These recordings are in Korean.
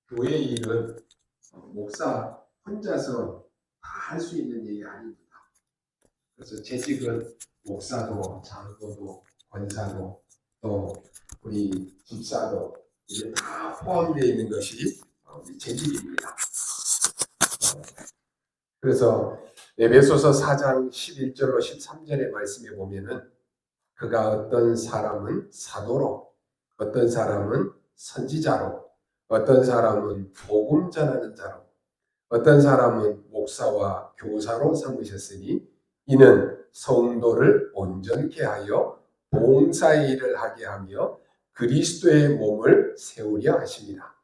교회 일은 목사 혼자서 다 할 수 있는 일이 아닙니다. 그래서 재직은 목사도 장로도 권사도 또 우리 집사도 이게 다 포함되어 있는 것이 우리 재직입니다. 그래서 에베소서 4장 11절로 13절의 말씀에 보면은 그가 어떤 사람은 사도로, 어떤 사람은 선지자로, 어떤 사람은 복음 전하는 자로, 어떤 사람은 목사와 교사로 삼으셨으니 이는 성도를 온전케 하여 봉사의 일을 하게 하며 그리스도의 몸을 세우려 하십니다.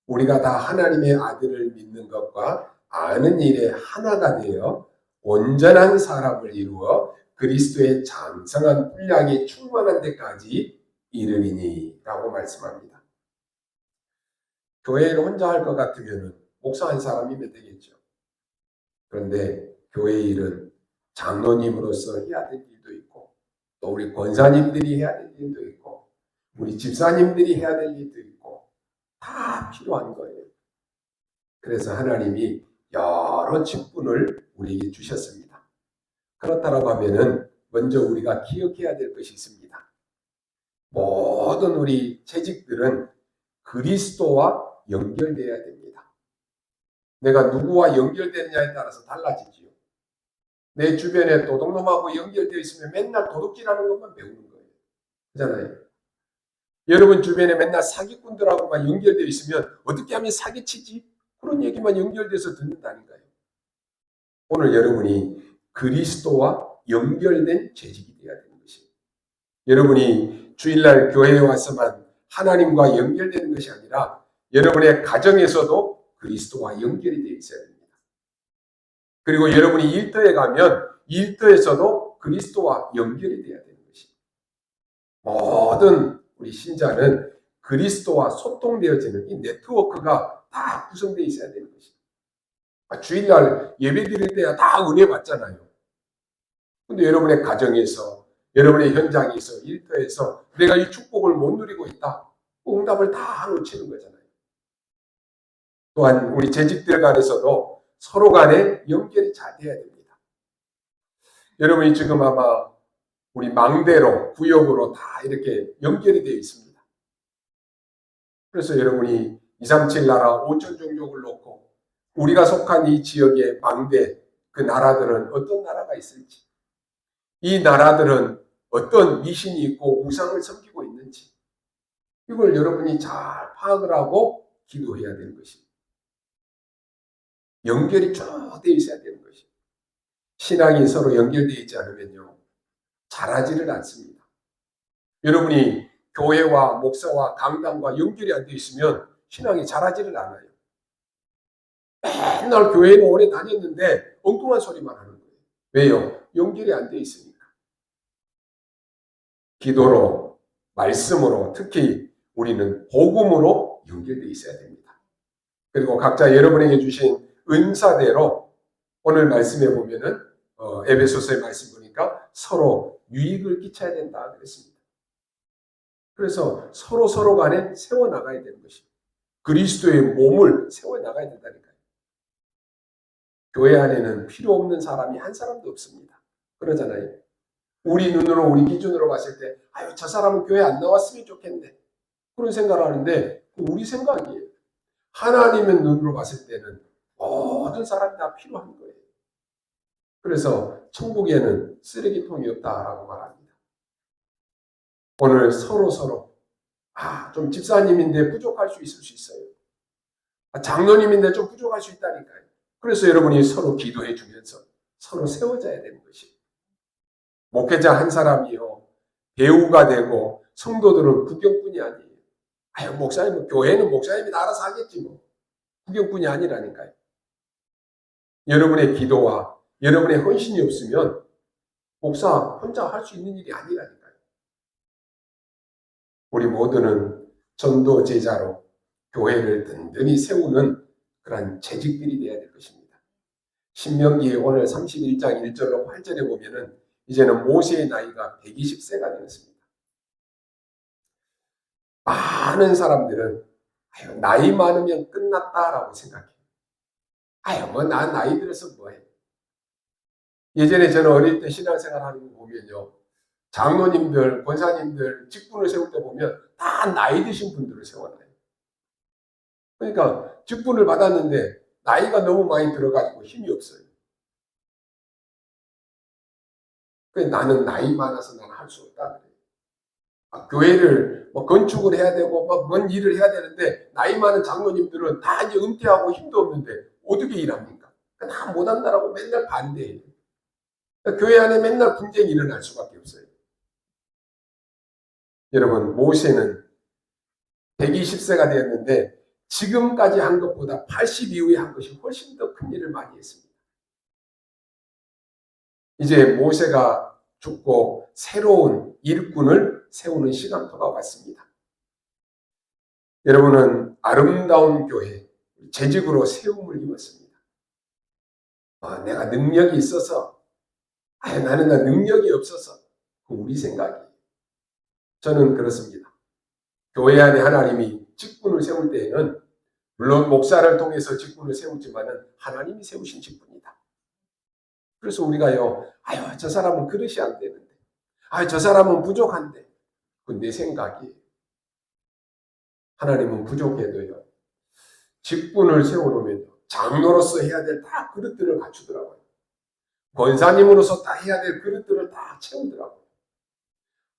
우리가 다 하나님의 아들을 믿는 것과 아는 일에 하나가 되어 온전한 사람을 이루어 그리스도의 장성한 분량이 충만한 데까지 이르리니 라고 말씀합니다. 교회를 혼자 할 것 같으면 목사 한 사람이면 되겠죠. 그런데 교회 일은 장로님으로서 해야 될 일도 있고 또 우리 권사님들이 해야 될 일도 있고 우리 집사님들이 해야 될 일도 있고 다 필요한 거예요. 그래서 하나님이 여러 직분을 우리에게 주셨습니다. 그렇다고 하면은 먼저 우리가 기억해야 될 것이 있습니다. 모든 우리 재직들은 그리스도와 연결되어야 됩니다. 내가 누구와 연결되느냐에 따라서 달라지지요. 내 주변에 도둑놈하고 연결되어 있으면 맨날 도둑질하는 것만 배우는 거예요. 그렇잖아요. 여러분 주변에 맨날 사기꾼들하고만 연결되어 있으면 어떻게 하면 사기치지? 그런 얘기만 연결돼서 듣는다니까요. 오늘 여러분이 그리스도와 연결된 재직이 되어야 되는 것입니다. 여러분이 주일날 교회에 와서만 하나님과 연결되는 것이 아니라 여러분의 가정에서도 그리스도와 연결이 되어 있어야 됩니다. 그리고 여러분이 일터에 가면 일터에서도 그리스도와 연결이 되어야 되는 것입니다. 모든 우리 신자는 그리스도와 소통되어지는 이 네트워크가 다 구성되어 있어야 되는 것입니다. 주일날 예배 드릴 때야 다 은혜 받잖아요. 근데 여러분의 가정에서, 여러분의 현장에서, 일터에서 내가 이 축복을 못 누리고 있다. 응답을 다 놓치는 거잖아요. 또한 우리 재직들 간에서도 서로 간에 연결이 잘 돼야 됩니다. 여러분이 지금 아마 우리 망대로, 구역으로 다 이렇게 연결이 되어 있습니다. 그래서 여러분이 237 나라 5천 종족을 놓고 우리가 속한 이 지역의 망대, 그 나라들은 어떤 나라가 있을지, 이 나라들은 어떤 미신이 있고 우상을 섬기고 있는지 이걸 여러분이 잘 파악을 하고 기도해야 되는 것입니다. 연결이 쭉 되어 있어야 되는 것입니다. 신앙이 서로 연결되어 있지 않으면요 잘하지를 않습니다. 여러분이 교회와 목사와 강단과 연결이 안 되어 있으면 신앙이 잘하지를 않아요. 맨날 교회는 오래 다녔는데 엉뚱한 소리만 하는 거예요. 왜요? 연결이 안 되어 있으니까. 기도로, 말씀으로, 특히 우리는 복음으로 연결되어 있어야 됩니다. 그리고 각자 여러분에게 주신 은사대로 오늘 말씀해 보면은 에베소서의 말씀 보니까 서로 유익을 끼쳐야 된다 그랬습니다. 그래서 서로 간에 세워나가야 되는 것입니다. 그리스도의 몸을 세워나가야 된다니까요. 교회 안에는 필요 없는 사람이 한 사람도 없습니다. 그러잖아요. 우리 눈으로, 우리 기준으로 봤을 때 아유 저 사람은 교회 안 나왔으면 좋겠네. 그런 생각을 하는데 우리 생각이에요. 하나님의 눈으로 봤을 때는 모든 사람이 다 필요한 거예요. 그래서 천국에는 쓰레기통이 없다라고 말합니다. 오늘 서로 좀 집사님인데 부족할 수 있을 수 있어요. 장로님인데 좀 부족할 수 있다니까요. 그래서 여러분이 서로 기도해 주면서 서로 세워져야 되는 것입니다. 목회자 한 사람이요 배우가 되고 성도들은 구경꾼이 아니에요. 아유 목사님은 교회는 목사님이 알아서 하겠지 뭐. 구경꾼이 아니라니까요. 여러분의 기도와 여러분의 헌신이 없으면 목사 혼자 할 수 있는 일이 아니라니까요. 우리 모두는 전도 제자로 교회를 든든히 세우는 그런 재직들이 되어야 될 것입니다. 신명기 오늘 31장 1절로 8절에 보면은 이제는 모세의 나이가 120세가 되었습니다. 많은 사람들은 아유, 나이 많으면 끝났다라고 생각해요. 아유, 뭐 나 나이 들어서 뭐해. 예전에 저는 어릴 때 신앙생활 하는 거 보면요. 장로님들, 권사님들 직분을 세울 때 보면 다 나이 드신 분들을 세워놔요. 그러니까 직분을 받았는데 나이가 너무 많이 들어가지고 힘이 없어요. 그래서 나는 나이 많아서 나는 할 수 없다 그래요. 교회를 뭐 건축을 해야 되고 뭔 일을 해야 되는데 나이 많은 장로님들은 다 이제 은퇴하고 힘도 없는데 어떻게 일합니까? 다 못한다라고 맨날 반대해요. 그러니까 교회 안에 맨날 분쟁이 일어날 수밖에 없어요. 여러분, 모세는 120세가 되었는데 지금까지 한 것보다 80 이후에 한 것이 훨씬 더 큰 일을 많이 했습니다. 이제 모세가 죽고 새로운 일꾼을 세우는 시간표가 왔습니다. 여러분은 아름다운 교회, 재직으로 세움을 입었습니다. 내가 능력이 있어서, 나는 능력이 없어서, 우리 생각이. 저는 그렇습니다. 교회 안에 하나님이 직분을 세울 때에는 물론 목사를 통해서 직분을 세우지만은 하나님이 세우신 직분이다. 그래서 우리가요, 저 사람은 그릇이 안 되는데, 저 사람은 부족한데, 그 내 생각이. 하나님은 부족해도요, 직분을 세워놓으면 장로로서 해야 될 다 그릇들을 갖추더라고요. 권사님으로서 다 해야 될 그릇들을 다 채우더라고요.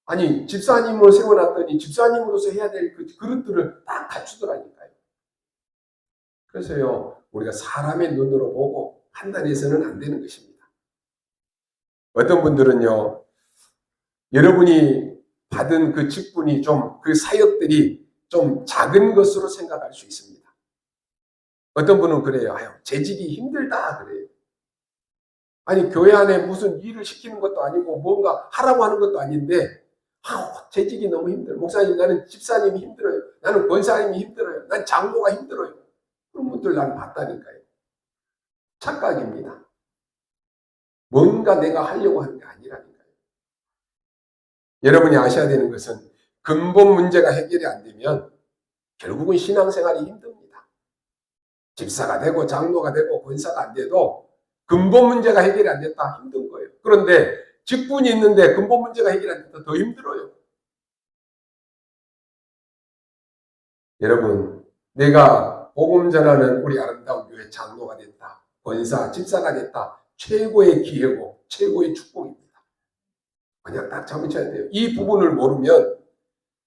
아니, 집사님을 세워놨더니 집사님으로서 해야 될 그 그릇들을 다 갖추더라니까요. 그래서요, 우리가 사람의 눈으로 보고 판단해서는 안 되는 것입니다. 어떤 분들은요, 여러분이 받은 그 직분이 좀, 그 사역들이 좀 작은 것으로 생각할 수 있습니다. 어떤 분은 그래요. 재직이 힘들다 그래요. 아니, 교회 안에 무슨 일을 시키는 것도 아니고 뭔가 하라고 하는 것도 아닌데 재직이 너무 힘들어요. 목사님, 나는 집사님이 힘들어요. 나는 권사님이 힘들어요. 난 장로가 힘들어요. 그런 분들 나는 봤다니까요. 착각입니다. 뭔가 내가 하려고 하는 게 아니라니까요. 여러분이 아셔야 되는 것은 근본 문제가 해결이 안 되면 결국은 신앙생활이 힘듭니다. 집사가 되고 장로가 되고 권사가 안 돼도 근본 문제가 해결이 안 됐다 힘든 거예요. 그런데 직분이 있는데 근본 문제가 해결이 안 됐다 더 힘들어요. 여러분, 내가 복음 전하는 우리 아름다운 교회 장로가 됐다, 권사, 집사가 됐다, 최고의 기회고 최고의 축복입니다. 그냥 딱 잡으셔야 돼요. 이 부분을 모르면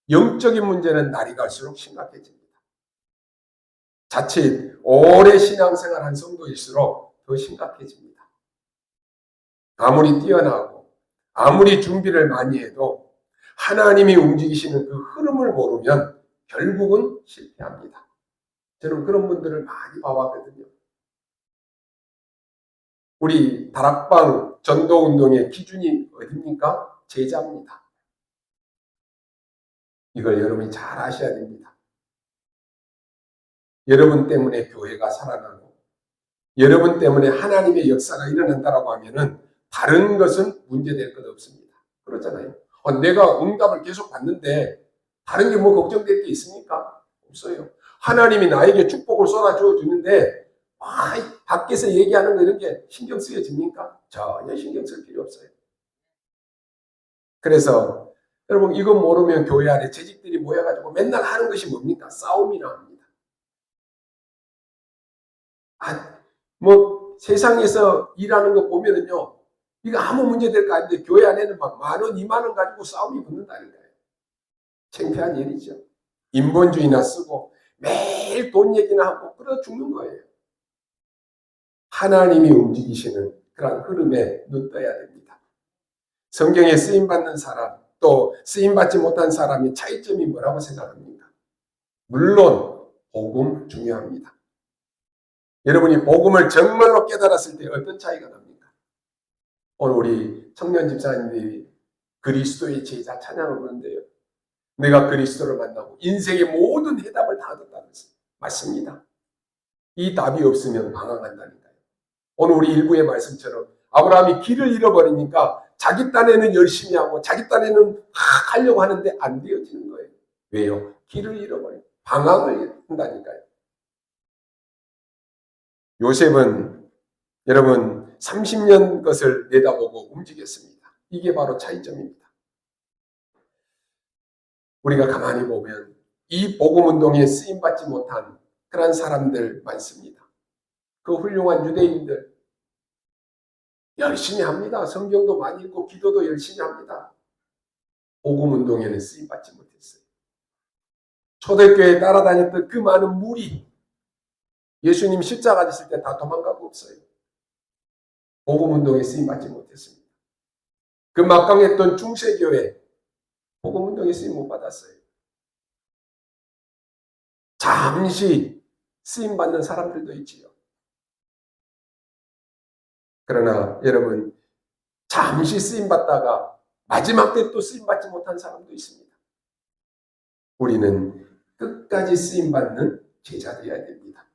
영적인 문제는 날이 갈수록 심각해집니다. 자칫 오래 신앙생활한 성도일수록 더 심각해집니다. 아무리 뛰어나고 아무리 준비를 많이 해도 하나님이 움직이시는 그 흐름을 모르면 결국은 실패합니다. 저는 그런 분들을 많이 봐왔거든요. 우리 다락방 전도운동의 기준이 어디입니까? 제자입니다. 이걸 여러분이 잘 아셔야 됩니다. 여러분 때문에 교회가 살아나고 여러분 때문에 하나님의 역사가 일어난다라고 하면은 다른 것은 문제될 것 없습니다. 그렇잖아요. 내가 응답을 계속 받는데 다른 게 뭐 걱정될 게 있습니까? 없어요. 하나님이 나에게 축복을 쏟아주어 주는데 밖에서 얘기하는 거 이런 게 신경 쓰여집니까? 전혀 신경 쓸 필요 없어요. 그래서 여러분 이거 모르면 교회 안에 재직들이 모여가지고 맨날 하는 것이 뭡니까? 싸움이라 합니다. 세상에서 일하는 거 보면은요, 이거 아무 문제 될 거 아닌데 교회 안에는 막 10,000원, 20,000원 가지고 싸움이 붙는다니까요. 창피한 일이죠. 인본주의나 쓰고 매일 돈 얘기나 하고 그러다 죽는 거예요. 하나님이 움직이시는 그런 흐름에 눈 떠야 됩니다. 성경에 쓰임받는 사람, 또 쓰임받지 못한 사람의 차이점이 뭐라고 생각합니까? 물론 복음 중요합니다. 여러분이 복음을 정말로 깨달았을 때 어떤 차이가 납니까? 오늘 우리 청년 집사님들이 그리스도의 제자 찬양을 부르는데요. 내가 그리스도를 만나고 인생의 모든 해답을 다 얻었다면서요. 맞습니다. 이 답이 없으면 방황한다니까요. 오늘 우리 일부의 말씀처럼 아브라함이 길을 잃어버리니까 자기 딴에는 열심히 하고 자기 딴에는 하려고 하는데 안 되어지는 거예요. 왜요? 길을 잃어버려요. 방황을 한다니까요. 요셉은 여러분 30년 것을 내다보고 움직였습니다. 이게 바로 차이점입니다. 우리가 가만히 보면 이 복음운동에 쓰임받지 못한 그런 사람들 많습니다. 그 훌륭한 유대인들 열심히 합니다. 성경도 많이 읽고 기도도 열심히 합니다. 복음운동에는 쓰임받지 못했어요. 초대교회에 따라다녔던 그 많은 무리, 예수님 십자가 지실 때 다 도망가고 없어요. 복음운동에 쓰임받지 못했습니다. 그 막강했던 중세교회, 복음운동에 쓰임 못 받았어요. 잠시 쓰임받는 사람들도 있지요. 그러나 여러분, 잠시 쓰임받다가 마지막 때 또 쓰임받지 못한 사람도 있습니다. 우리는 끝까지 쓰임받는 제자 되어야 됩니다.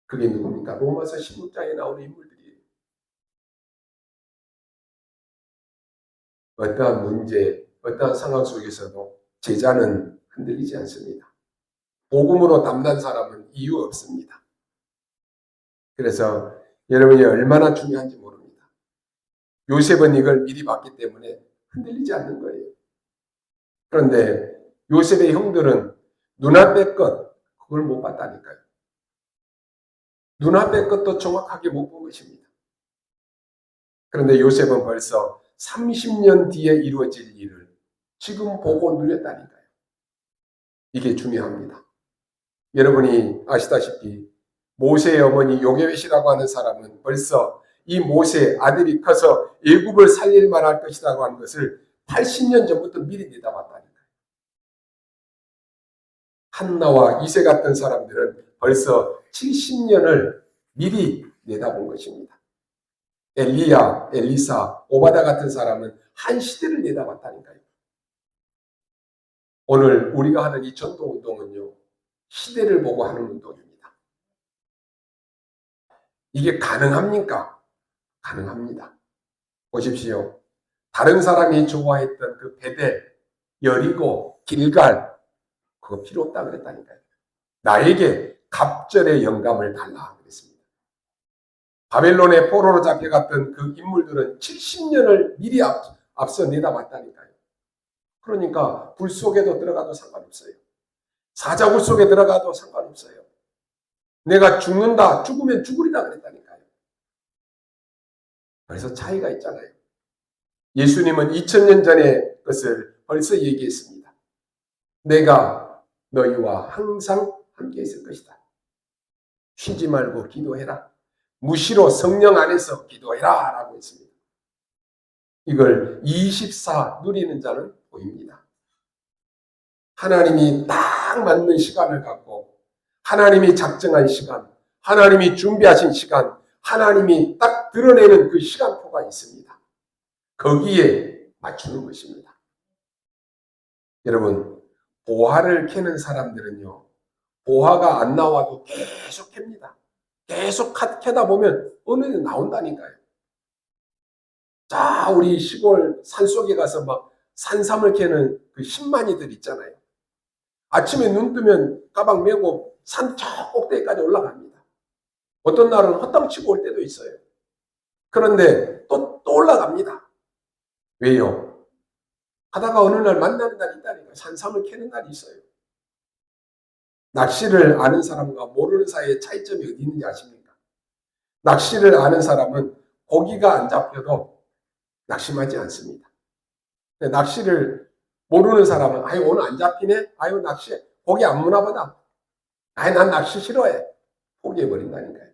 그게 누굽니까? 로마서 16장에 나오는 인물들이에요. 어떠한 문제, 어떠한 상황 속에서도 제자는 흔들리지 않습니다. 복음으로 담난 사람은 이유 없습니다. 그래서 여러분이 얼마나 중요한지 모릅니다. 요셉은 이걸 미리 봤기 때문에 흔들리지 않는 거예요. 그런데 요셉의 형들은 눈앞의 것, 그걸 못 봤다니까요. 눈앞의 것도 정확하게 못 본 것입니다. 그런데 요셉은 벌써 30년 뒤에 이루어질 일을 지금 보고 누렸다니까요. 이게 중요합니다. 여러분이 아시다시피 모세의 어머니 요게벳이라고 하는 사람은 벌써 이 모세의 아들이 커서 애굽을 살릴 만할 것이라고 하는 것을 80년 전부터 미리 내다봤다니까요. 한나와 이세 같은 사람들은 벌써 70년을 미리 내다본 것입니다. 엘리야, 엘리사, 오바다 같은 사람은 한 시대를 내다봤다니까요. 오늘 우리가 하는 이 전도운동은요, 시대를 보고 하는 운동입니다. 이게 가능합니까? 가능합니다. 보십시오. 다른 사람이 좋아했던 그 베델, 여리고, 길갈, 그거 필요 없다 그랬다니까요. 나에게 갑절의 영감을 달라 그랬습니다. 바벨론의 포로로 잡혀갔던 그 인물들은 70년을 미리 앞서 내다봤다니까요. 그러니까 불 속에도 들어가도 상관없어요. 사자굴 속에 들어가도 상관없어요. 내가 죽는다, 죽으면 죽으리다 그랬다니까요. 그래서 차이가 있잖아요. 예수님은 2000년 전의 것을 벌써 얘기했습니다. 내가 너희와 항상 함께 있을 것이다. 쉬지 말고 기도해라. 무시로 성령 안에서 기도해라 라고 했습니다. 이걸 24 누리는 자는 보입니다. 하나님이 딱 맞는 시간을 갖고 하나님이 작정한 시간, 하나님이 준비하신 시간, 하나님이 딱 드러내는 그 시간표가 있습니다. 거기에 맞추는 것입니다. 여러분, 보화를 캐는 사람들은요, 보화가 안 나와도 계속 캡니다. 계속 캐다 보면 어느 날 나온다니까요. 자, 우리 시골 산속에 가서 막 산삼을 캐는 그 신만이들 있잖아요. 아침에 눈 뜨면 가방 메고 산 저 꼭대기까지 올라갑니다. 어떤 날은 헛땅치고 올 때도 있어요. 그런데 또 올라갑니다. 왜요? 하다가 어느 날 만나는 날이 있다니까. 산삼을 캐는 날이 있어요. 낚시를 아는 사람과 모르는 사이의 차이점이 어디 있는지 아십니까? 낚시를 아는 사람은 고기가 안 잡혀도 낙심하지 않습니다. 낚시를 모르는 사람은 아유 오늘 안 잡히네? 아유 낚시 고기 안 무나 보다. 아유 난 낚시 싫어해. 포기해버린다니까요.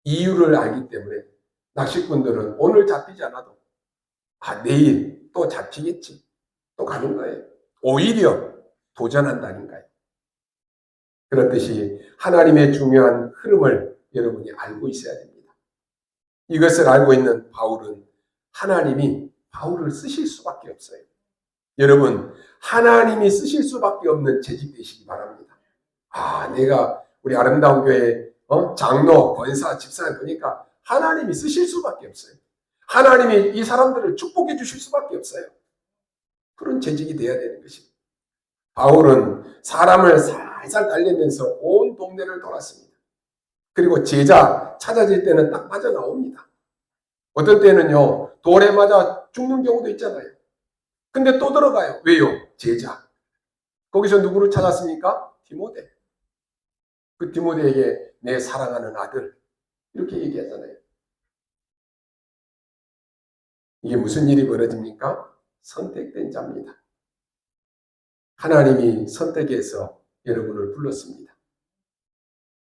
이유를 알기 때문에 낚시꾼들은 오늘 잡히지 않아도 내일 또 잡히겠지. 또 가는 거예요. 오히려 도전한다니까요. 그렇듯이 하나님의 중요한 흐름을 여러분이 알고 있어야 됩니다. 이것을 알고 있는 바울은 하나님이 바울을 쓰실 수밖에 없어요. 여러분, 하나님이 쓰실 수밖에 없는 재직 되시기 바랍니다. 내가 우리 아름다운 교회 장로, 권사, 집사를 보니까 하나님이 쓰실 수밖에 없어요. 하나님이 이 사람들을 축복해 주실 수밖에 없어요. 그런 재직이 돼야 되는 것입니다. 바울은 사람을 살살 달래면서 온 동네를 돌았습니다. 그리고 제자 찾아질 때는 딱 맞아 나옵니다. 어떤 때는요, 돌에 맞아 죽는 경우도 있잖아요. 근데 또 들어가요. 왜요? 제자. 거기서 누구를 찾았습니까? 디모데. 그 디모데에게 내 사랑하는 아들. 이렇게 얘기하잖아요. 이게 무슨 일이 벌어집니까? 선택된 자입니다. 하나님이 선택해서 여러분을 불렀습니다.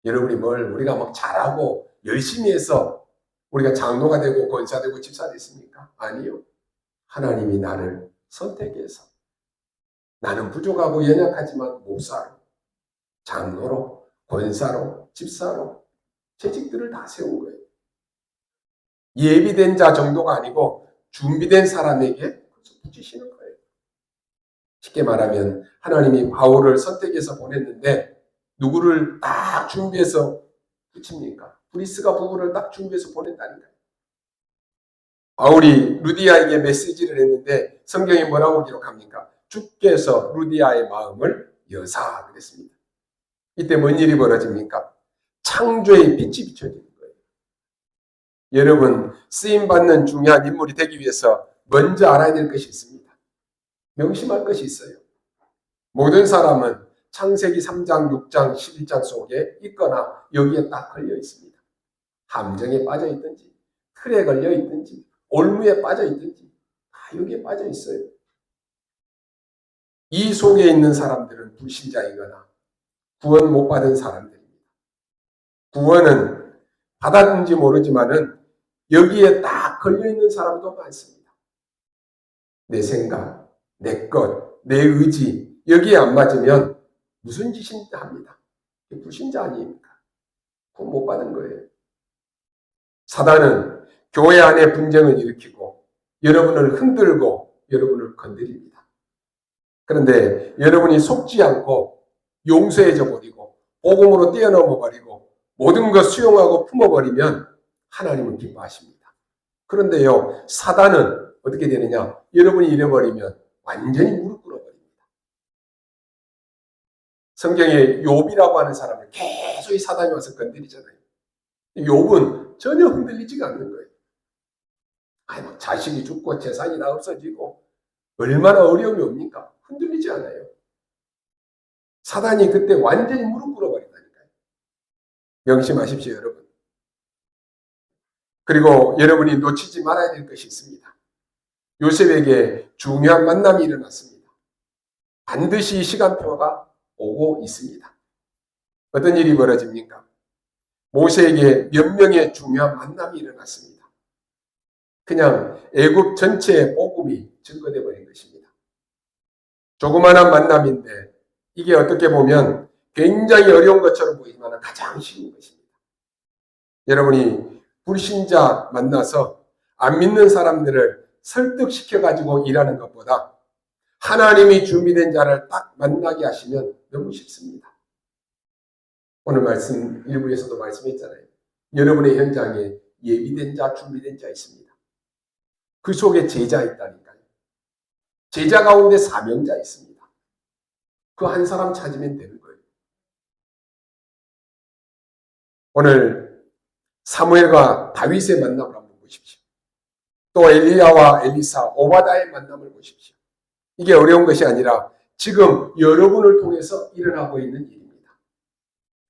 여러분이 우리가 막 잘하고 열심히 해서 우리가 장로가 되고 권사 되고 집사 됐습니까? 아니요. 하나님이 나를 선택해서 나는 부족하고 연약하지만 목사로, 장로로, 권사로, 집사로 재직들을 다 세운 거예요. 예비된 자 정도가 아니고 준비된 사람에게 붙이시는 거예요. 쉽게 말하면 하나님이 바울을 선택해서 보냈는데 누구를 딱 준비해서 붙입니까? 브리스가 부부를 딱 준비해서 보낸다니까요. 바울이 루디아에게 메시지를 했는데 성경이 뭐라고 기록합니까? 주께서 루디아의 마음을 여사 그랬습니다. 이때 뭔 일이 벌어집니까? 창조의 빛이 비춰지는 거예요. 여러분, 쓰임받는 중요한 인물이 되기 위해서 먼저 알아야 될 것이 있습니다. 명심할 것이 있어요. 모든 사람은 창세기 3장, 6장, 11장 속에 있거나 여기에 딱 걸려 있습니다. 함정에 빠져 있든지, 틀에 걸려 있든지, 올무에 빠져 있든지 다 여기에 빠져 있어요. 이 속에 있는 사람들은 불신자이거나 구원 못 받은 사람들입니다. 구원은 받았는지 모르지만은 여기에 딱 걸려 있는 사람도 많습니다. 내 생각, 내 것, 내 의지 여기에 안 맞으면 무슨 짓인지 합니다. 불신자 아닙니까? 구원 못 받은 거예요. 사단은 교회 안에 분쟁을 일으키고 여러분을 흔들고 여러분을 건드립니다. 그런데 여러분이 속지 않고 용서해져 버리고 복음으로 뛰어넘어 버리고 모든 것 수용하고 품어버리면 하나님은 기뻐하십니다. 그런데요, 사단은 어떻게 되느냐? 여러분이 잃어버리면 완전히 무릎 꿇어버립니다. 성경에 욥이라고 하는 사람을 계속 이 사단이 와서 건드리잖아요. 욥은 전혀 흔들리지가 않는 거예요. 아니, 자식이 죽고 재산이 다 없어지고 얼마나 어려움이 옵니까? 흔들리지 않아요. 사단이 그때 완전히 무릎 꿇어버린다니까요. 명심하십시오, 여러분. 그리고 여러분이 놓치지 말아야 될 것이 있습니다. 요셉에게 중요한 만남이 일어났습니다. 반드시 시간표가 오고 있습니다. 어떤 일이 벌어집니까? 모세에게 몇 명의 중요한 만남이 일어났습니다. 그냥 애굽 전체의 복음이 증거되어 버린 것입니다. 조그마한 만남인데 이게 어떻게 보면 굉장히 어려운 것처럼 보이지만 가장 쉬운 것입니다. 여러분이 불신자 만나서 안 믿는 사람들을 설득시켜가지고 일하는 것보다 하나님이 준비된 자를 딱 만나게 하시면 너무 쉽습니다. 오늘 말씀 일부에서도 말씀했잖아요. 여러분의 현장에 예비된 자, 준비된 자 있습니다. 그 속에 제자 있다니까요. 제자 가운데 사명자 있습니다. 그 한 사람 찾으면 되는 거예요. 오늘 사무엘과 다윗의 만남을 한번 보십시오. 또 엘리야와 엘리사, 오바다의 만남을 보십시오. 이게 어려운 것이 아니라 지금 여러분을 통해서 일어나고 있는 일입니다.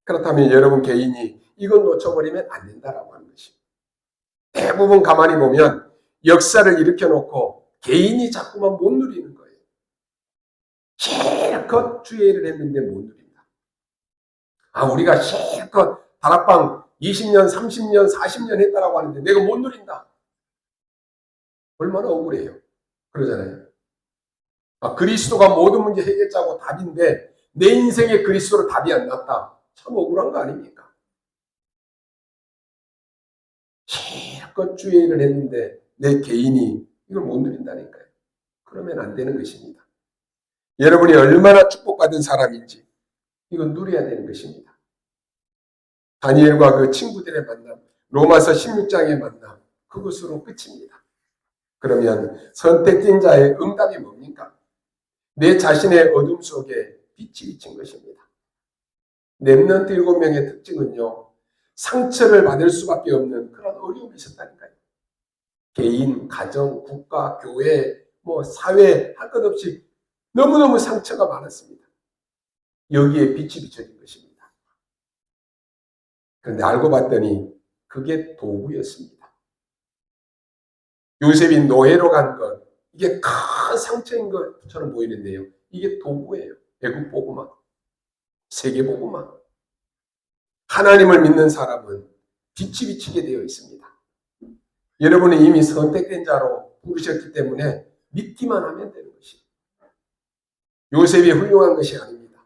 그렇다면 여러분 개인이 이건 놓쳐버리면 안 된다라고 하는 것입니다. 대부분 가만히 보면 역사를 일으켜놓고 개인이 자꾸만 못 누리는 거예요. 실컷 주의를 했는데 못 누린다. 우리가 실컷 다락방 20년, 30년, 40년 했다라고 하는데 내가 못 누린다. 얼마나 억울해요. 그러잖아요. 그리스도가 모든 문제 해결자고 답인데 내 인생에 그리스도로 답이 안 났다. 참 억울한 거 아닙니까? 실컷 주의를 했는데 내 개인이 이걸 못 누린다니까요. 그러면 안 되는 것입니다. 여러분이 얼마나 축복받은 사람인지 이건 누려야 되는 것입니다. 다니엘과 그 친구들의 만남, 로마서 16장의 만남, 그것으로 끝입니다. 그러면 선택된 자의 응답이 뭡니까? 내 자신의 어둠 속에 빛이 비친 것입니다. 렘넌트 7명의 특징은요, 상처를 받을 수밖에 없는 그런 어려움이 있었다니까요. 개인, 가정, 국가, 교회, 사회 할 것 없이 너무너무 상처가 많았습니다. 여기에 빛이 비춰진 것입니다. 그런데 알고 봤더니 그게 도구였습니다. 요셉이 노예로 간 것, 이게 큰 상처인 것처럼 보이는데요. 이게 도구예요. 애국 복음화, 세계 복음화. 하나님을 믿는 사람은 빛이 비치게 되어 있습니다. 여러분은 이미 선택된 자로 부르셨기 때문에 믿기만 하면 되는 것이에요. 요셉이 훌륭한 것이 아닙니다.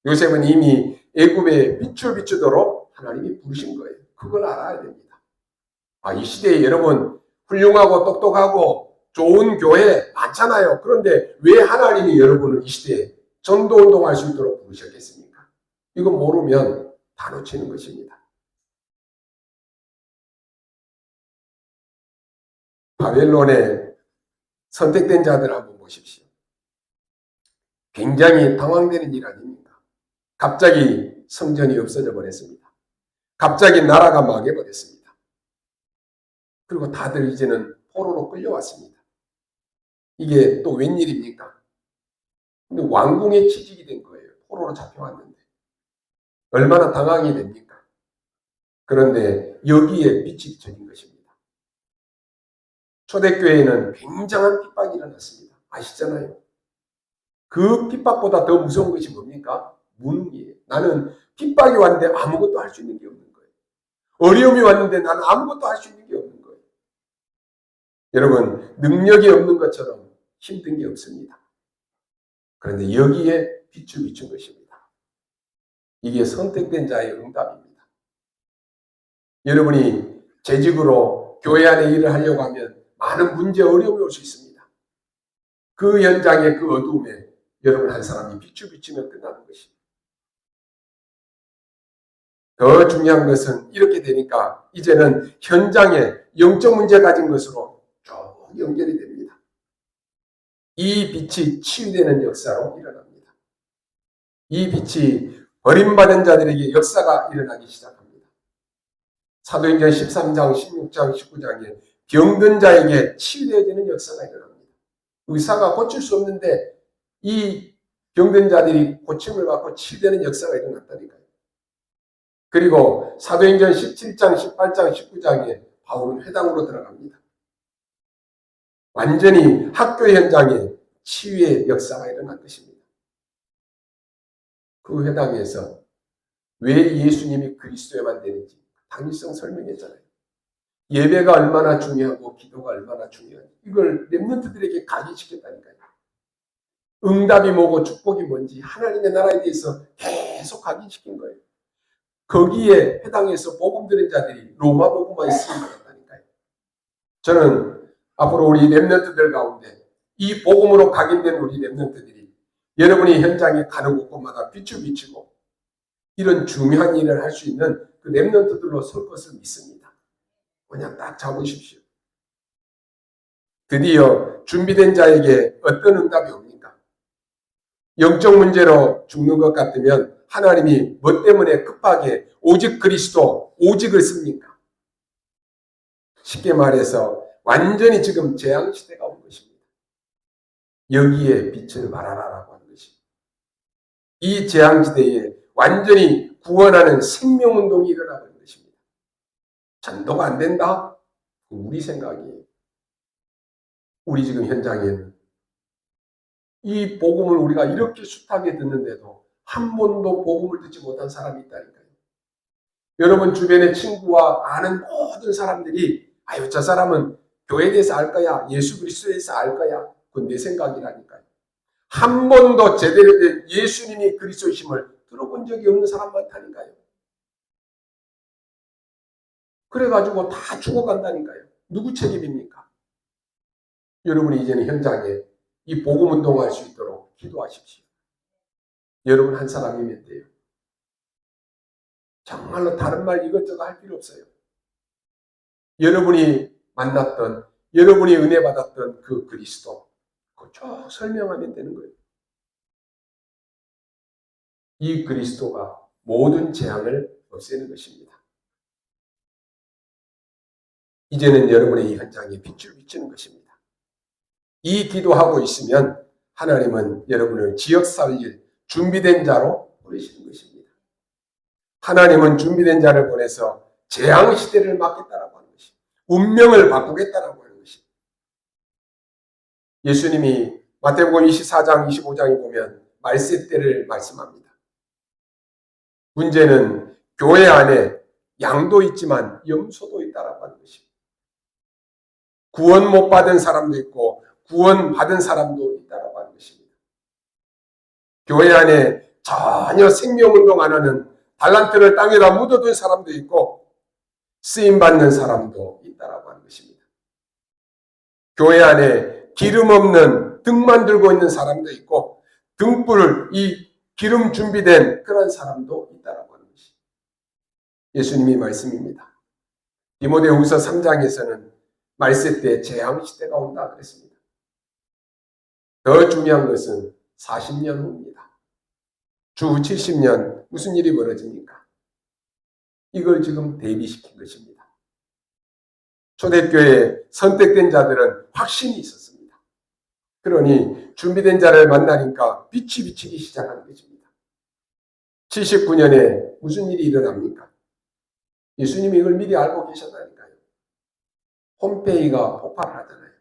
요셉은 이미 애굽에 빛을 비추도록 하나님이 부르신 거예요. 그걸 알아야 됩니다. 이 시대에 여러분 훌륭하고 똑똑하고 좋은 교회 많잖아요. 그런데 왜 하나님이 여러분을 이 시대에 전도운동할 수 있도록 부르셨겠습니까? 이거 모르면 다 놓치는 것입니다. 바벨론의 선택된 자들 한번 보십시오. 굉장히 당황되는 일 아닙니까? 갑자기 성전이 없어져 버렸습니다. 갑자기 나라가 망해버렸습니다. 그리고 다들 이제는 포로로 끌려왔습니다. 이게 또 웬일입니까? 근데 왕궁에 취직이 된 거예요. 포로로 잡혀왔는데. 얼마나 당황이 됩니까? 그런데 여기에 빛이 비춰진 것입니다. 초대교회에는 굉장한 핍박이 일어났습니다. 아시잖아요. 그 핍박보다 더 무서운 것이 뭡니까? 무능이에요. 나는 핍박이 왔는데 아무것도 할 수 있는 게 없는 거예요. 어려움이 왔는데 나는 아무것도 할 수 있는 게 없는 거예요. 여러분, 능력이 없는 것처럼 힘든 게 없습니다. 그런데 여기에 빛을 비춘 것입니다. 이게 선택된 자의 응답입니다. 여러분이 재직으로 교회 안에 일을 하려고 하면 많은 문제, 어려움이 올 수 있습니다. 그 현장의 그 어두움에 여러분 한 사람이 빛을 비추면 끝나는 것입니다. 더 중요한 것은 이렇게 되니까 이제는 현장에 영적 문제 가진 것으로 쭉 연결이 됩니다. 이 빛이 치유되는 역사로 일어납니다. 이 빛이 버림받은 자들에게 역사가 일어나기 시작합니다. 사도행전 13장, 16장, 19장에 병든 자에게 치유되어지는 역사가 일어납니다. 의사가 고칠 수 없는데 이 병든 자들이 고침을 받고 치유되는 역사가 일어났다니까요. 그리고 사도행전 17장, 18장, 19장에 바울은 회당으로 들어갑니다. 완전히 학교 현장에 치유의 역사가 일어난 것입니다. 그 회당에서 왜 예수님이 그리스도에만 되는지 당위성 설명했잖아요. 예배가 얼마나 중요하고 기도가 얼마나 중요한지 이걸 렘넌트들에게 각인시켰다니까요. 응답이 뭐고 축복이 뭔지 하나님의 나라에 대해서 계속 각인시킨 거예요. 거기에 해당해서 복음 들은 자들이 로마 복음만 있으면 되겠다니까요. 저는 앞으로 우리 렘넌트들 가운데 이 복음으로 각인된 우리 렘넌트들이 여러분이 현장에 가는 곳곳마다 빛을 비치고 이런 중요한 일을 할 수 있는 그 렘넌트들로 설 것을 믿습니다. 그냥 딱 잡으십시오. 드디어 준비된 자에게 어떤 응답이 옵니까? 영적 문제로 죽는 것 같으면 하나님이 뭐 때문에 급하게 오직 그리스도, 오직을 씁니까? 쉽게 말해서 완전히 지금 재앙시대가 온 것입니다. 여기에 빛을 발하라라고 하는 것입니다. 이 재앙시대에 완전히 구원하는 생명운동이 일어나는 것입니다. 전도가 안 된다? 우리 생각이에요. 우리 지금 현장에는 이 복음을 우리가 이렇게 숱하게 듣는데도 한 번도 복음을 듣지 못한 사람이 있다니까요. 여러분 주변의 친구와 아는 모든 사람들이 아유 저 사람은 교회에 대해서 알 거야. 예수 그리스도에 대해서 알 거야. 그건 내 생각이라니까요. 한 번도 제대로 된 예수님이 그리스도이심을 들어본 적이 없는 사람 많다니까요. 그래가지고 다 죽어간다니까요. 누구 책임입니까? 여러분이 이제는 현장에 이 복음 운동할 수 있도록 기도하십시오. 여러분 한 사람이면 돼요. 정말로 다른 말 이것저것 할 필요 없어요. 여러분이 만났던, 여러분이 은혜 받았던 그 그리스도, 그거 쭉 설명하면 되는 거예요. 이 그리스도가 모든 재앙을 없애는 것입니다. 이제는 여러분의 이 현장에 빛을 비추는 것입니다. 이 기도하고 있으면 하나님은 여러분을 지역 살릴 준비된 자로 부르시는 것입니다. 하나님은 준비된 자를 보내서 재앙 시대를 막겠다라고 하는 것입니다. 운명을 바꾸겠다라고 하는 것입니다. 예수님이 마태복음 24장, 25장에 보면 말세 때를 말씀합니다. 문제는 교회 안에 양도 있지만 염소도 있다라고 하는 것입니다. 구원 못 받은 사람도 있고 구원 받은 사람도 있다라고 하는 것입니다. 교회 안에 전혀 생명운동 안 하는 달란트를 땅에다 묻어둔 사람도 있고 쓰임받는 사람도 있다라고 하는 것입니다. 교회 안에 기름 없는 등만 들고 있는 사람도 있고 등불을 이 기름 준비된 그런 사람도 있다라고 하는 것입니다. 예수님이 말씀입니다. 디모데후서 3장에서는 말세 때 재앙 시대가 온다 그랬습니다. 더 중요한 것은 40년 후입니다. 주 70년 무슨 일이 벌어집니까? 이걸 지금 대비시킨 것입니다. 초대교회에 선택된 자들은 확신이 있었습니다. 그러니 준비된 자를 만나니까 빛이 비치기 시작하는 것입니다. 79년에 무슨 일이 일어납니까? 예수님이 이걸 미리 알고 계셨다니까요. 폼페이가 폭발을 하잖아요.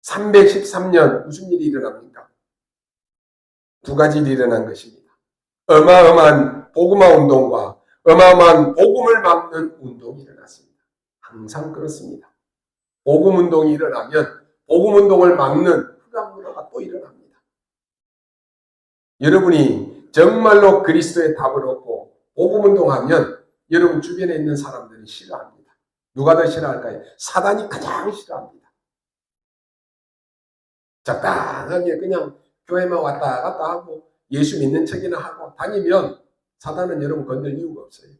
313년 무슨 일이 일어납니까? 두 가지 일이 일어난 것입니다. 어마어마한 복음화 운동과 어마어마한 복음을 막는 운동이 일어났습니다. 항상 그렇습니다. 복음 운동이 일어나면 복음 운동을 막는 흑암 문화가 또 일어납니다. 여러분이 정말로 그리스도의 답을 얻고 복음 운동하면 여러분 주변에 있는 사람들이 싫어합니다. 누가 더 싫어할까요? 사단이 가장 싫어합니다. 적당하게 그냥 교회만 왔다 갔다 하고 예수 믿는 척이나 하고 다니면 사단은 여러분 건들 이유가 없어요.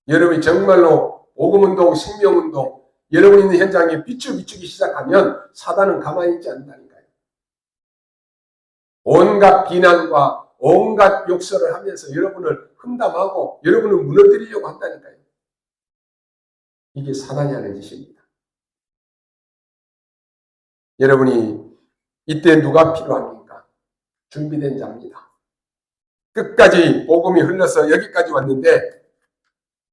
여러분이 정말로 복음운동, 생명운동, 여러분 있는 현장에 빛을 비추기 시작하면 사단은 가만히 있지 않는다니까요. 온갖 비난과 온갖 욕설을 하면서 여러분을 흠담하고 여러분을 무너뜨리려고 한다니까요. 이게 사단이 하는 짓입니다. 여러분이 이때 누가 필요합니까? 준비된 자입니다. 끝까지 복음이 흘러서 여기까지 왔는데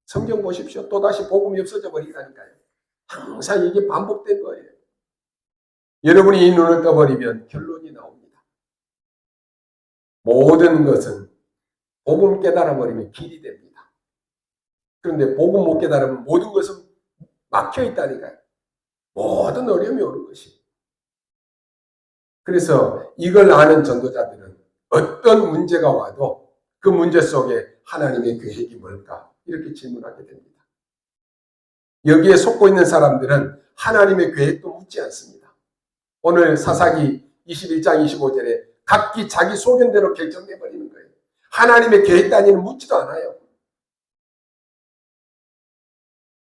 성경 보십시오. 또다시 복음이 없어져 버리다니까요. 항상 이게 반복된 거예요. 여러분이 이 눈을 떠버리면 결론이 나옵니다. 모든 것은 복음 깨달아버리면 길이 됩니다. 그런데 복음 못 깨달으면 모든 것은 막혀 있다니까요. 모든 어려움이 오는 것이. 그래서 이걸 아는 전도자들은 어떤 문제가 와도 그 문제 속에 하나님의 계획이 뭘까? 이렇게 질문하게 됩니다. 여기에 속고 있는 사람들은 하나님의 계획도 묻지 않습니다. 오늘 사사기 21장 25절에 각기 자기 소견대로 결정해버리는 거예요. 하나님의 계획 단위는 묻지도 않아요.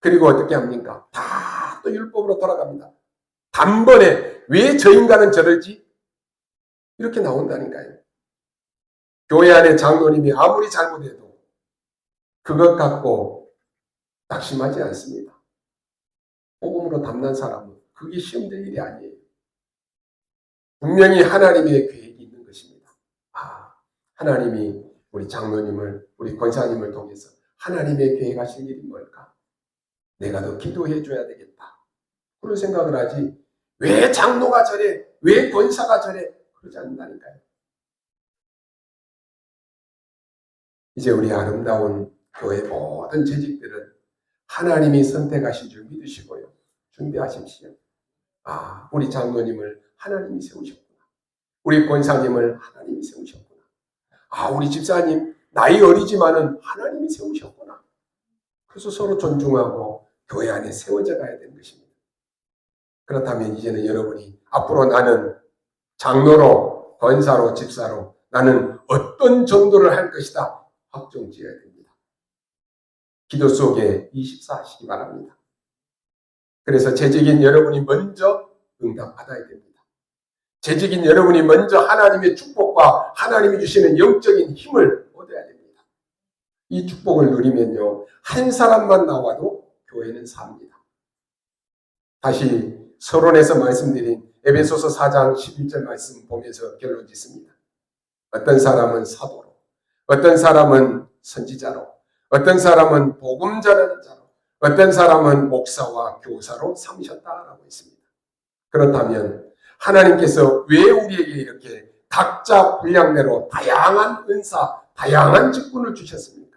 그리고 어떻게 합니까? 다 또 율법으로 돌아갑니다. 단번에 왜 저 인간은 저러지? 이렇게 나온다니까요. 교회 안에 장로님이 아무리 잘못해도 그것 갖고 낙심하지 않습니다. 복음으로 담난 사람은 그게 시험될 일이 아니에요. 분명히 하나님의 계획이 있는 것입니다. 하나님이 우리 장로님을, 우리 권사님을 통해서 하나님의 계획하실 일이 뭘까? 내가 더 기도해 줘야 되겠다. 그런 생각을 하지 왜 장로가 저래? 왜 권사가 저래? 그러지 않는다니까요. 이제 우리 아름다운 교회 모든 재직들은 하나님이 선택하신 줄 믿으시고요. 준비하십시오. 우리 장로님을 하나님이 세우셨구나. 우리 권사님을 하나님이 세우셨구나. 우리 집사님 나이 어리지만은 하나님이 세우셨구나. 그래서 서로 존중하고 교회 안에 세워져 가야 되는 것입니다. 그렇다면 이제는 여러분이 앞으로 나는 장로로, 권사로, 집사로 나는 어떤 전도를 할 것이다 확정 지어야 됩니다. 기도 속에 24 하시기 바랍니다. 그래서 재직인 여러분이 먼저 응답받아야 됩니다. 재직인 여러분이 먼저 하나님의 축복과 하나님이 주시는 영적인 힘을 얻어야 됩니다. 이 축복을 누리면요, 한 사람만 나와도 교회는 삽니다. 다시 서론에서 말씀드린 에베소서 4장 11절 말씀 보면서 결론 짓습니다. 어떤 사람은 사도로, 어떤 사람은 선지자로, 어떤 사람은 복음 전하는 자로, 어떤 사람은 목사와 교사로 삼으셨다라고 했습니다. 그렇다면 하나님께서 왜 우리에게 이렇게 각자 분량대로 다양한 은사, 다양한 직분을 주셨습니까?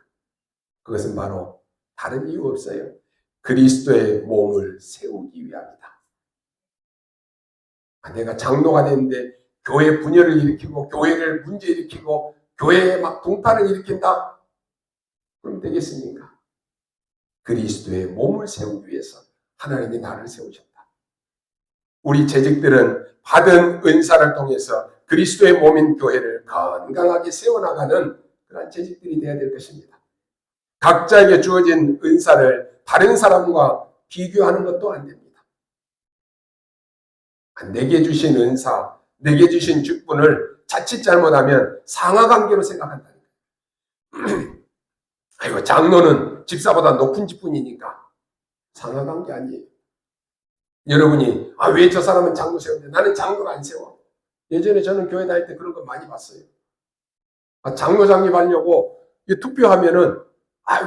그것은 바로 다른 이유 없어요. 그리스도의 몸을 세우기 위함이다. 내가 장로가 됐는데 교회 분열을 일으키고 교회를 문제 일으키고 교회에 막 동파를 일으킨다? 그럼 되겠습니까? 그리스도의 몸을 세우기 위해서 하나님이 나를 세우셨다. 우리 재직들은 받은 은사를 통해서 그리스도의 몸인 교회를 건강하게 세워나가는 그런 재직들이 되어야 될 것입니다. 각자에게 주어진 은사를 다른 사람과 비교하는 것도 안 됩니다. 내게 주신 은사, 내게 주신 직분을 자칫 잘못하면 상하관계로 생각한다는 거예요. 아이고, 장로는 집사보다 높은 직분이니까. 상하관계 아니에요. 여러분이 왜 저 사람은 장로 세우는데 나는 장로를 안 세워? 예전에 저는 교회 다닐 때 그런 거 많이 봤어요. 장로 장립하려고 투표하면은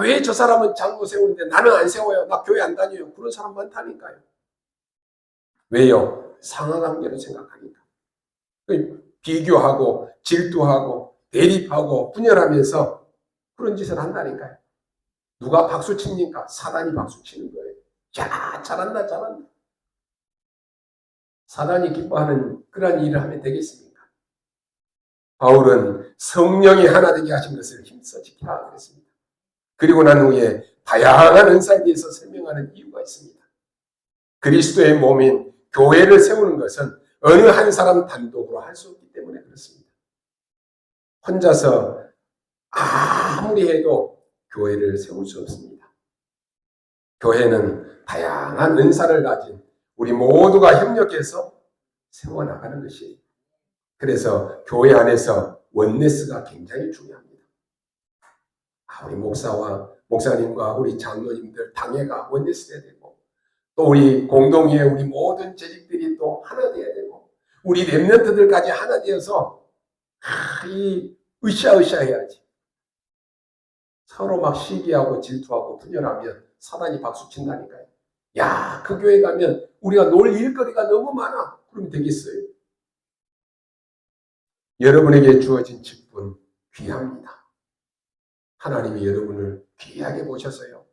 왜 저 사람은 장로 세우는데 나는 안 세워요? 나 교회 안 다녀요. 그런 사람 많다니까요. 왜요? 상하관계로 생각하니까. 비교하고 질투하고 대립하고 분열하면서 그런 짓을 한다니까요. 누가 박수 칩니까? 사단이 박수 치는 거예요. 야, 잘한다, 잘한다. 사단이 기뻐하는 그런 일을 하면 되겠습니까? 바울은 성령이 하나 되게 하신 것을 힘써 지키라 그랬습니다. 그리고 난 후에 다양한 은사에 대해서 설명하는 이유가 있습니다. 그리스도의 몸인 교회를 세우는 것은 어느 한 사람 단독으로 할 수 없기 때문에 그렇습니다. 혼자서 아무리 해도 교회를 세울 수 없습니다. 교회는 다양한 은사를 가진 우리 모두가 협력해서 세워나가는 것이에요. 그래서 교회 안에서 원네스가 굉장히 중요합니다. 우리 목사와 목사님과 우리 장로님들 당회가 원네스 돼야 되고, 또 우리 공동회의 우리 모든 재직들이 또 하나 돼야 되고, 우리 렘넌트들까지 하나 되어서 이 으쌰으쌰 해야지. 서로 막 시기하고 질투하고 분열하면 사단이 박수 친다니까요. 야, 그 교회 가면 우리가 놀 일거리가 너무 많아. 그러면 되겠어요? 여러분에게 주어진 직분 귀합니다. 하나님이 여러분을 귀하게 보셔서요,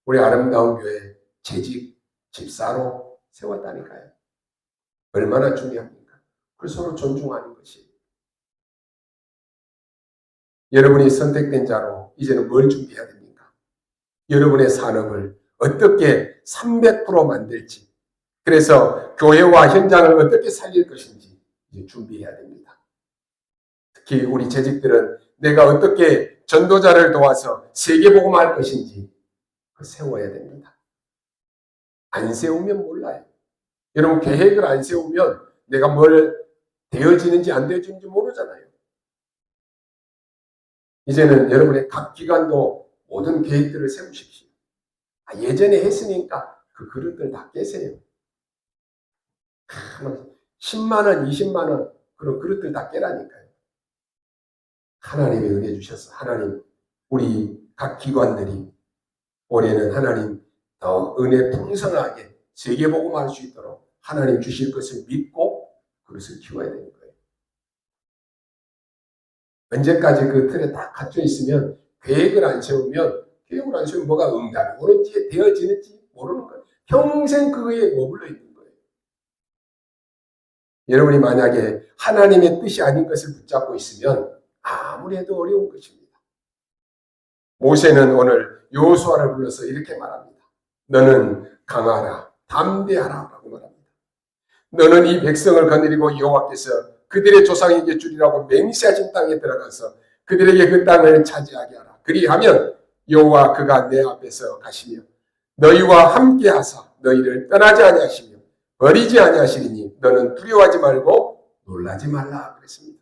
우리 아름다운 교회 재직 집사로 세웠다니까요. 얼마나 중요합니까? 그걸 서로 존중하는 것이. 여러분이 선택된 자로 이제는 뭘 준비해야 됩니까? 여러분의 산업을 어떻게 300% 만들지, 그래서 교회와 현장을 어떻게 살릴 것인지 이제 준비해야 됩니다. 특히 우리 재직들은 내가 어떻게 전도자를 도와서 세계복음할 것인지 세워야 됩니다. 안 세우면 몰라요. 여러분, 계획을 안 세우면 내가 뭘 되어지는지 안 되어지는지 모르잖아요. 이제는 여러분의 각 기관도 모든 계획들을 세우십시오. 예전에 했으니까 그 그릇들 다 깨세요. 10만 원, 20만 원 그런 그릇들 다 깨라니까요. 하나님의 은혜 주셔서 하나님, 우리 각 기관들이 올해는 하나님 더 은혜 풍성하게 세계복음할 수 있도록 하나님 주실 것을 믿고 그것을 키워야 되는 거예요. 언제까지 그 틀에 딱 갇혀 있으면, 계획을 안 세우면 뭐가 응답이 오는지 되어지는지 모르는 거예요. 평생 그거에 머물러 있는 거예요. 여러분이 만약에 하나님의 뜻이 아닌 것을 붙잡고 있으면 아무리 해도 어려운 것입니다. 모세는 오늘 여호수아를 불러서 이렇게 말합니다. 너는 강하라, 담대하라 라고 말합니다. 너는 이 백성을 거느리고 여호와께서 그들의 조상에게 주리라고 맹세하신 땅에 들어가서 그들에게 그 땅을 차지하게 하라. 그리하면 여호와 그가 내 앞에서 가시며 너희와 함께 하사 너희를 떠나지 아니하시며 버리지 아니하시리니 너는 두려워하지 말고 놀라지 말라 그랬습니다.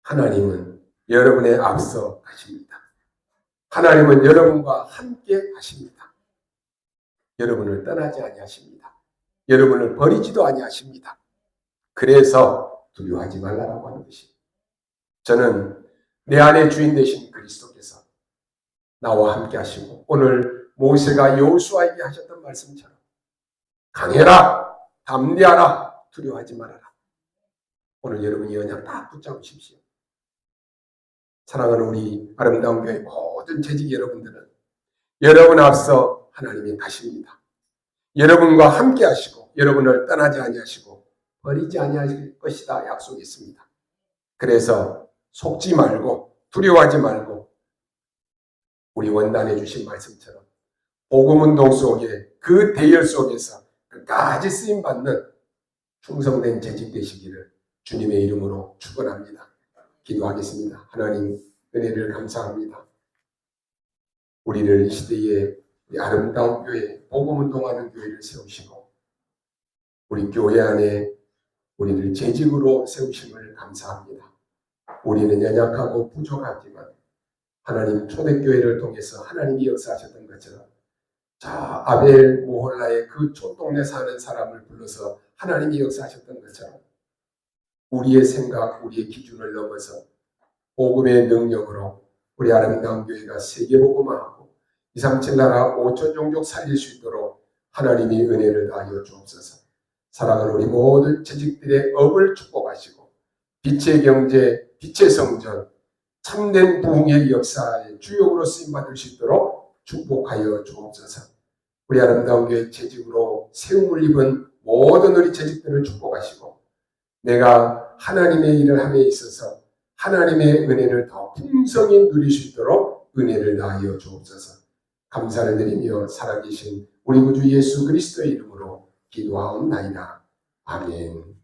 하나님은 여러분의 앞서 가십니다. 하나님은 여러분과 함께 하십니다. 여러분을 떠나지 아니하십니다. 여러분을 버리지도 아니하십니다. 그래서 두려워하지 말라라고 하는 것이, 저는 내 안에 주인 되신 그리스도께서 나와 함께 하시고 오늘 모세가 여호수아에게 하셨던 말씀처럼 강해라, 담대하라, 두려워하지 말아라. 오늘 여러분이 언약 다 붙잡으십시오. 사랑하는 우리 아름다운 교회 모든 재직 여러분들은 여러분 앞서 하나님이 가십니다. 여러분과 함께 하시고 여러분을 떠나지 아니하시고 버리지 아니하실 것이다 약속했습니다. 그래서 속지 말고 두려워하지 말고 우리 원단에 주신 말씀처럼 복음운동 속에 그 대열 속에서 끝까지 쓰임받는 충성된 재직 되시기를 주님의 이름으로 축원합니다. 기도하겠습니다. 하나님 은혜를 감사합니다. 우리를 이 시대에 우리 아름다운 교회, 복음운동하는 교회를 세우시고 우리 교회 안에 우리를 재직으로 세우심을 감사합니다. 우리는 연약하고 부족하지만 하나님 초대교회를 통해서 하나님이 역사하셨던 것처럼 자 아벨 모홀라의 그 촌동네 사는 사람을 불러서 하나님이 역사하셨던 것처럼 우리의 생각, 우리의 기준을 넘어서 복음의 능력으로 우리 아름다운 교회가 세계복음화하고 237 나라 5천 종족 살릴 수 있도록 하나님이 은혜를 다하여 주옵소서. 사랑하는 우리 모든 재직들의 업을 축복하시고 빛의 경제, 빛의 성전, 참된 부흥의 역사의 주역으로 쓰임받을 수 있도록 축복하여 주옵소서. 우리 아름다운 교회 재직으로 세움을 입은 모든 우리 재직들을 축복하시고 내가 하나님의 일을 함에 있어서 하나님의 은혜를 더 풍성히 누릴 수 있도록 은혜를 다하여 주옵소서. 감사를 드리며 살아계신 우리 구주 예수 그리스도의 이름으로 기도하옵나이다. 아멘.